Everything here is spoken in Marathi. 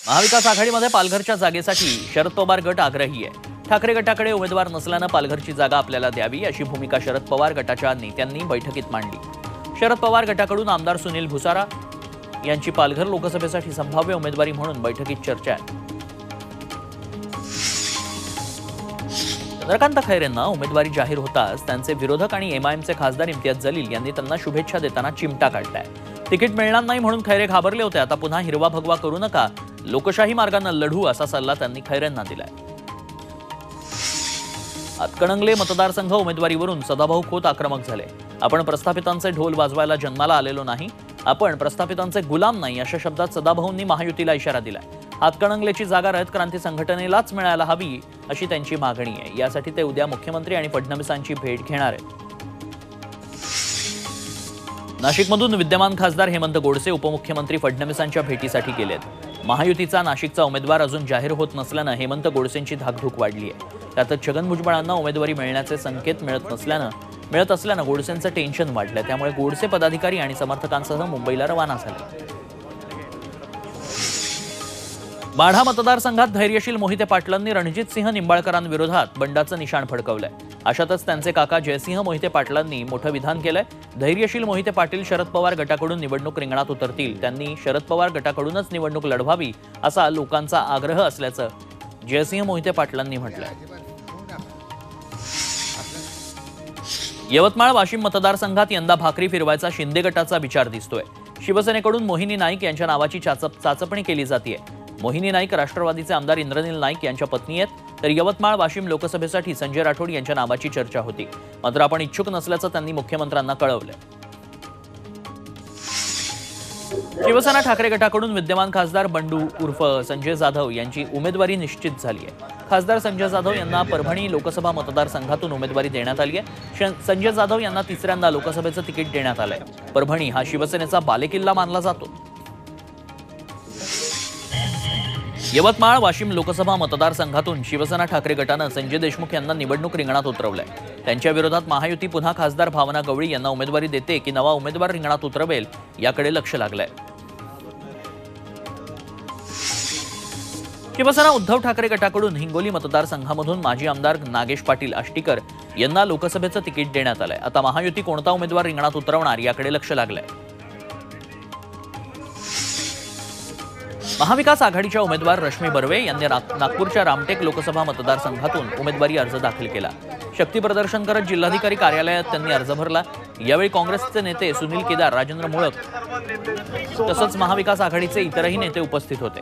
महाविकास आघाडीमध्ये पालघरच्या जागेसाठी शरद पवार गट आग्रही आहे। ठाकरे गटाकडे उमेदवार नसल्यानं पालघरची जागा आपल्याला द्यावी अशी भूमिका शरद पवार गटाच्या नेत्यांनी बैठकीत मांडली। शरद पवार गटाकडून आमदार सुनील भुसारा यांची पालघर लोकसभेसाठी संभाव्य उमेदवारी म्हणून बैठकीत चर्चा आहे। चंद्रकांत खैरेंना उमेदवारी जाहीर होताच त्यांचे विरोधक आणि एमआयएमचे खासदार इम्तियाज जलील यांनी त्यांना शुभेच्छा देताना चिमटा काढलाय। तिकीट मिळणार नाही म्हणून खैरे घाबरले होते, आता पुन्हा हिरवा भगवा करू नका, लोकशाही मार्गाने लढू असा सल्ला त्यांनी खैरेंना दिलाय। हातकणंगले मतदारसंघ उमेदवारीवरून सदाभाऊ खोत आक्रमक झाले। आपण प्रस्थापितांचे ढोल वाजवायला जन्माला आलेलो नाही, आपण प्रस्थापितांचे गुलाम नाही अशा शब्दात सदाभाऊंनी महायुतीला इशारा दिलाय। हातकणंगलेची जागा रयत क्रांती संघटनेलाच मिळायला हवी अशी त्यांची मागणी आहे। यासाठी ते उद्या मुख्यमंत्री आणि फडणवीसांची भेट घेणार आहेत। नाशिकमधून विद्यमान खासदार हेमंत गोडसे उपमुख्यमंत्री फडणवीसांच्या भेटीसाठी गेलेत। महायुतीचा नाशिकचा उमेदवार अजून जाहीर होत नसल्यानं हेमंत गोडसेंची धाकधूक वाढली आहे। त्यातच छगन भुजबळांना उमेदवारी मिळण्याचे संकेत मिळत असल्यानं गोडसेंचं टेन्शन वाढलंय। त्यामुळे गोडसे पदाधिकारी आणि समर्थकांसह मुंबईला रवाना झाले। माढा मतदारसंघात धैर्यशील मोहिते पाटलांनी रणजितसिंह निंबाळकरांविरोधात बंडाचं निशाण फडकवलंय। अशातच त्यांचे काका जयसिंह मोहिते पाटलांनी मोठं विधान केलंय। धैर्यशील मोहिते पाटील शरद पवार गटाकडून निवडणूक रिंगणात उतरतील, त्यांनी शरद पवार गटाकडूनच निवडणूक लढवावी असा लोकांचा आग्रह असल्याचं जयसिंह मोहिते पाटलांनी म्हटलंय। यवतमाळ वाशिम मतदारसंघात यंदा भाकरी फिरवायचा शिंदे गटाचा विचार दिसतोय। शिवसेनेकडून मोहिनी नाईक यांच्या नावाची चाचपणी केली जाते। मोहिनी नाईक राष्ट्रवादीचे आमदार इंद्रनील नाईक यांच्या पत्नी आहेत, तर यवतमाळ वाशिम लोकसभेसाठी संजय राठोड यांच्या नावाची चर्चा होती। मात्र आपण इच्छुक नसल्याचं त्यांनी मुख्यमंत्र्यांना कळवलं। शिवसेना ठाकरे गटाकडून विद्यमान खासदार बंडू उर्फ संजय जाधव यांची उमेदवारी निश्चित झाली आहे। खासदार संजय जाधव यांना परभणी लोकसभा मतदारसंघातून उमेदवारी देण्यात आली आहे। संजय जाधव यांना तिसऱ्यांदा लोकसभेचं तिकीट देण्यात आलंय। परभणी हा शिवसेनेचा बालेकिल्ला मानला जातो। यवतमाळ वाशिम लोकसभा मतदारसंघातून शिवसेना ठाकरे गटानं संजय देशमुख यांना निवडणूक रिंगणात उतरवलंय। त्यांच्या विरोधात महायुती पुन्हा खासदार भावना गवळी यांना उमेदवारी देते की नवा उमेदवार रिंगणात उतरवेल याकडे लक्ष लागलंय। शिवसेना उद्धव ठाकरे गटाकडून हिंगोली मतदारसंघामधून माजी आमदार नागेश पाटील आष्टीकर यांना लोकसभेचं तिकीट देण्यात आलंय। आता महायुती कोणता उमेदवार रिंगणात उतरवणार याकडे लक्ष लागलंय। महाविकास आघाडीच्या उमेदवार रश्मी बर्वे यांनी नागपूरच्या रामटेक लोकसभा मतदारसंघातून उमेदवारी अर्ज दाखल केला। शक्ती प्रदर्शन करत जिल्हाधिकारी कार्यालयात त्यांनी अर्ज भरला। यावेळी काँग्रेसचे नेते सुनील केदार, राजेंद्र मुळक तसंच महाविकास आघाडीचे इतरही नेते उपस्थित होते।